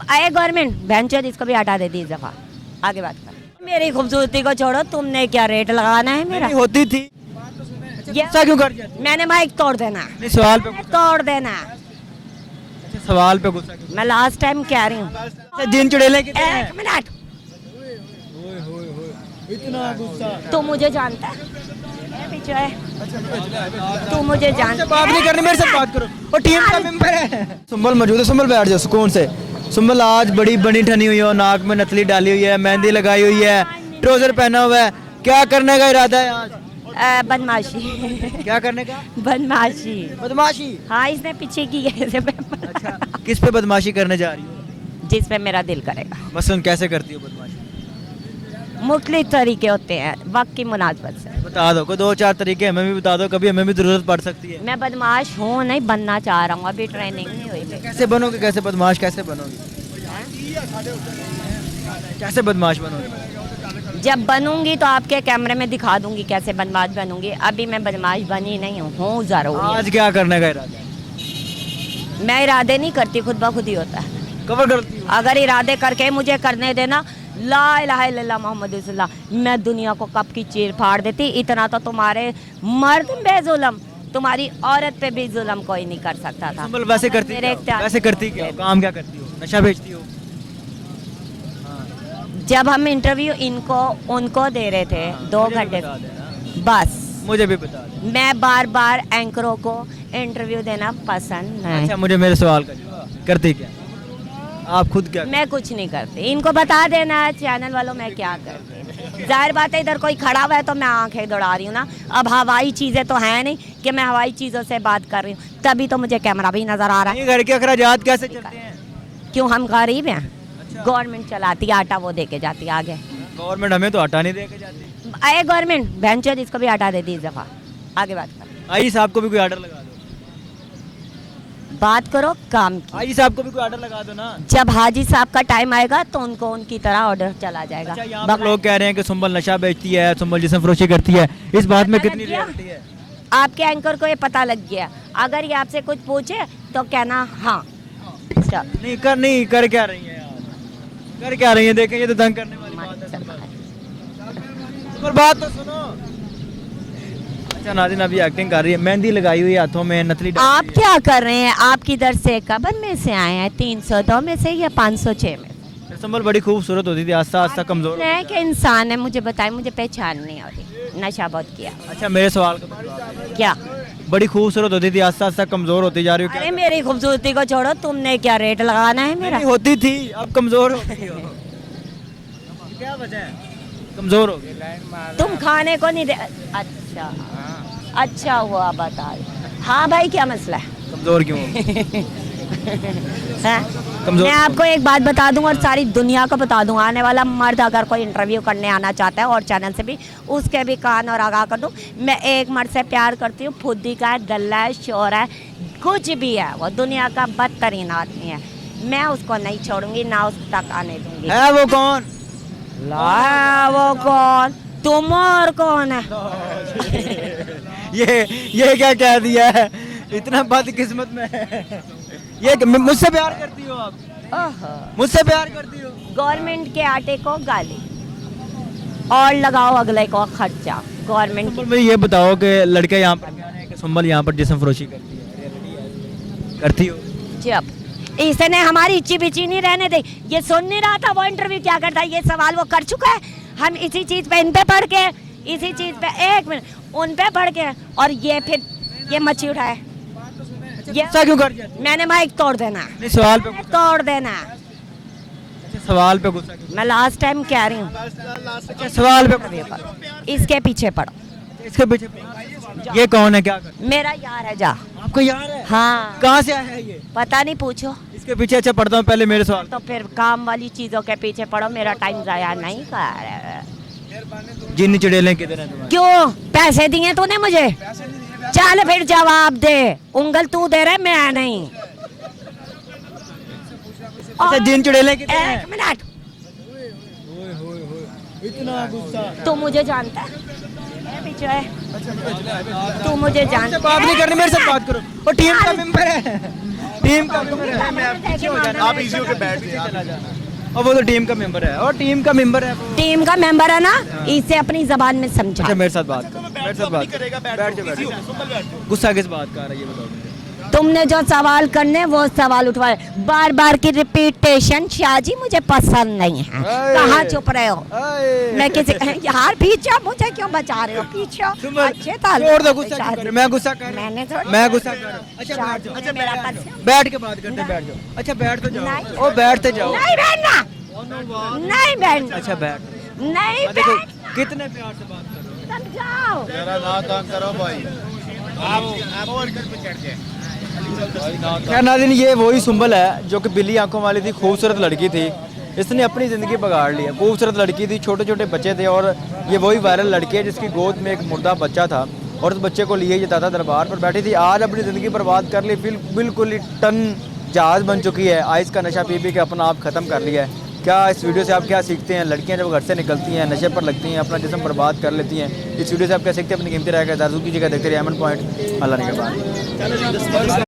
आए government bencher इसको भी हटा देती इस दफा। आगे बात कर। मेरी खूबसूरती को छोड़ो, तुमने क्या रेट लगाना है मेरा? नहीं होती थी। ये गुस्सा क्यों कर जाती? मैंने माइक तोड़ देना, नहीं सवाल पे तोड़ देना। अच्छा, सवाल पे गुस्सा क्यों? मैं लास्ट टाइम कह रही हूँ। अच्छा, दिन चुड़ैलें कितने हैं? एक मिनट, इतना गुस्सा। तू मुझे जानता है? ए, पीछे है। तू मुझे जानता बात नहीं करनी, मेरे साथ बात करो। वो टीम का मेंबर है। सुंबल मौजूद है, सुंबल बैठ जाओ सुकून से। सुंबल आज बड़ी बनी ठनी हुई हो, नाक में नथली डाली हुई है, मेहंदी लगाई हुई है, ट्राउजर पहना हुआ है, क्या करने का इरादा है आज? बदमाशी। क्या करने का? बदमाशी। बदमाशी। हाँ, इसने पीछे की है। अच्छा, किस पे बदमाशी करने जा रही हो? जिस पे मेरा दिल करेगा। मसलन कैसे करती हो बदमाशी? मुख्तलिफ तरीके होते हैं, वक्त की मुनासबत से। बता दो, कोई 2-4 तरीके हमें भी बता दो, कभी हमें भी जरूरत पड़ सकती है। मैं बदमाश हूँ नहीं, बनना चाह रहा हूँ, अभी ट्रेनिंग नहीं हुई मेरी। कैसे बनोगे? कैसे बदमाश कैसे बनोगे? कैसे बदमाश बनोगे? जब बनूंगी तो आपके कैमरे में दिखा दूंगी कैसे बदमाश बनूंगी। अभी मैं बदमाश बनी नहीं हूँ जरूर। आज क्या करने का इरादा है? मैं इरादे नहीं करती, खुद ब खुद ही होता है। कवर करती हो? अगर इरादे करके मुझे करने देना, ला इलाहा इल्लल्लाह मोहम्मद रसूलुल्लाह, मैं दुनिया को कब की चीर फाड़ देती। इतना तो तुम्हारे मर्द बेजुल्म, तुम्हारी औरत पे भी जुल्म कोई नहीं कर सकता था। सुंबल वैसे करती मेरे क्या? इख्तियार- वैसे करती क्या? काम क्या करती हो? नशा बेचती हो? जब हम इंटरव्यू इनको उनको दे रहे थे 2 मुझे भी घंटे, बता देना। बस मुझे भी बता दे। मैं बार बार एंकरों को इंटरव्यू देना पसंद नहीं। अच्छा, मुझे मेरे सवाल का जवाब करती क्या? आप खुद क्या? मैं कुछ नहीं करती, इनको बता देना चैनल वालों मैं क्या करती। जाहिर बात है इधर कोई खड़ा हुआ है तो मैं आंखें दौड़ा रही हूँ ना। अब हवाई चीज़ें तो हैं नहीं कि मैं हवाई चीज़ों से बात कर रही हूँ, तभी तो मुझे कैमरा भी नज़र आ रहा है। नहीं, घर के अखराजात कैसे चलते हैं? क्यों, हम गरीब हैं? अच्छा। गवर्नमेंट चलाती है, आटा वो दे के जाती है आगे। गवर्नमेंट हमें तो हटा नहीं देके जाती। आए गवर्नमेंट बेंचर इसको भी हटा देती इस दफ़ा। आगे बात कर। आई साहब को भी कोई ऑर्डर लगा दो। बात करो काम की। आई साहब को भी कोई ऑर्डर लगा दो ना। जब हाजी साहब का टाइम आएगा तो उनको उनकी तरह ऑर्डर चला जाएगा। अच्छा, यहाँ पर लोग कह रहे हैं कि सुंबल नशा बेचती है, सुंबल जिस्म फरोशी करती है, इस बात में पता कितनी लग गया? रियलिटी है? आपके एंकर को ये पता लग गया, अगर ये आपसे कुछ पूछे तो कहना हाँ। चल। नहीं कर क्या रही है यार? कर क्या रही है? देखें, ये तो तंग करने वाली बात है। और बात तो सुनो। अच्छा नाज़रीन, अभी एक्टिंग कर रही है, मेहंदी लगाई हुई है हाथों में, नथली डाली आप हुई है। क्या कर रहे हैं? आप किधर से, कबर में से आए हैं? 302 में से या 506 में? सुंबल बड़ी खूबसूरत होती थी, आस्ता आस्ता कमजोर। है कि इंसान है, मुझे बताएं, मुझे पहचान नहीं होती। नशा बहुत किया। अच्छा, मेरे सवाल का जवाब दो। क्या? बड़ी खूबसूरत होती थी, आस्ता आस्ता कमजोर होती जा रही हो। अरे मेरी खूबसूरती को छोड़ो, तुमने क्या रेट लगाना है मेरा? नहीं होती थी, अब कमजोर हो गई हो। क्या वजह है? कमजोर हो गई। तुम खाने को नहीं दे। अच्छा, अच्छा हुआ बता रहे। हाँ भाई, क्या मसला है? कमजोर क्यों हो? हैं? कमजोर मैं आपको एक बात बता दूं और सारी दुनिया को बता दूं, आने वाला मर्द अगर कोई इंटरव्यू करने आना चाहता है और चैनल से भी, उसके भी कान और आगाह कर दूं, मैं एक मर्द से प्यार करती हूँ, फुद्दी का है, दल्ला है, शोर है, कुछ भी है, वो दुनिया का बदतरीन आदमी है। मैं उसको नहीं छोड़ूंगी, ना उस तक आने दूंगी। है वो कौन? ला वो कौन? तुम और कौन है? ये क्या कह दिया है? इतना बदकिस्मत में है। ये मुझसे प्यार करती हो आप? मुझसे प्यार करती हो? गवर्नमेंट के आटे को गाली और लगाओ अगले को खर्चा। गवर्नमेंट सुंबल, मुझे ये बताओ कि लड़के यहाँ पर कह रहे हैं कि सुंबल यहाँ पर जिस्म फरोशी करती है, करती हो? जब इसने हमारी इच्ची बिची नहीं रहने दी। ये सुन नहीं रहा था वो इंटरव्यू क्या करता है, ये सवाल वो कर चुका है। हम इसी चीज पे इन पे पढ़ के, इसी चीज पे एक मिनट उन पे पढ़ के, और ये फिर ये मची उठाए। ये गुस्सा क्यों कर जाती? मैंने माइक तोड़ देना, नहीं सवाल पे गुस्सा। तोड़ देना। अच्छा, सवाल पे गुस्सा क्यों? मैं लास्ट टाइम कह रही हूँ, अच्छा, सवाल पे गुस्सा। इसके पीछे पढ़ो। इसके पीछे ये कौन है? क्या कर? मेरा यार है, जा। आपको यार है? हाँ, कहाँ से आया है ये? पता नहीं, पूछो। इसके पीछे अच्छा पढ़ता हूँ, पहले मेरे सवाल। तो फिर काम वाली चीजों के पीछे पढ़ो, मेरा टाइम जाया नहीं कर। जिन चुड़ैलें किधर हैं तुम्हारे? क्यों? पैसे दिए तूने मुझे? चल फिर जवाब दे। उंगल तू दे रहे, मैं नहीं। अच्छा, जिन चुड़ैलें किधर हैं? एक मिनट, इतना गुस्सा। तू मुझे जानता है? ए, पीछे है। तू मुझे जानता बात नहीं करनी, मेरे साथ बात करो। वो टीम का मेंबर है। टीम का मेंबर है। आप इजी होकर बैठ जाइए। चला जाना। और वो तो टीम का मेंबर है, और टीम का मेंबर है वो। टीम का मेंबर है ना, इसे अपनी जबान में समझा। अच्छा मेरे साथ बात कर, मेरे साथ बात करेगा, कर। बैठ बैठ जाओ, जाओ, easy बैठ हो, सिंपल बैठ जाओ। गुस्सा किस बात का आ रहा है ये बताओ मुझे। तुमने जो सवाल करने वो सवाल उठवाए, बार बार की रिपीटेशन शाहजी मुझे पसंद नहीं है। अये। कहाँ चुप रहे हो? अये। मैं किसी यार पीछे मुझे क्यों बचा रहे हो? पीछे तुम बस अच्छे ताल छोड़ दो, गुस्सा क्यों कर रहे हो? मैं गुस्सा कर रहा हूं। मैंने थोड़ी- मैं गुस्सा कर रहा हूं। अच्छा बैठ जाओ, शाहजी ने मेरा पर्स- बैठ के बात करते हैं, बैठ जाओ। अच्छा बैठ तो जाओ, नहीं। ओ बैठते जाओ। नहीं बैठना, नहीं बैठना, अच्छा बैठ। नहीं देखो बैठना, कितने प्यार से बात कर रहे हो। समझाओ। मेरा ना तंग करो भाई। आप और कर पे चढ़ के। खैर नाज़रीन, ये वही सुंबल है जो कि बिल्ली आंखों वाली थी, खूबसूरत लड़की थी। इसने अपनी ज़िंदगी बिगाड़ ली है। खूबसूरत लड़की थी, छोटे छोटे बच्चे थे, और ये वही वायरल लड़की है जिसकी गोद में एक मुर्दा बच्चा था, और उस बच्चे को लिए ये दादा दरबार पर बैठी थी। आज अपनी ज़िंदगी बर्बाद कर ली, बिल्कुल ही टन जहाज़ बन चुकी है। आइस का नशा पी पी के अपना आप ख़त्म कर लिया है। क्या इस वीडियो से आप क्या सीखते हैं? लड़कियां जब घर से निकलती हैं, नशे पर लगती हैं, अपना जिस्म बर्बाद कर लेती हैं। इस वीडियो से आप क्या सीखते हैं? अपनी कीमती राय का इज़हार कीजिएगा। देखते रहिए अमन पॉइंट, अल्लाह ने के बाद।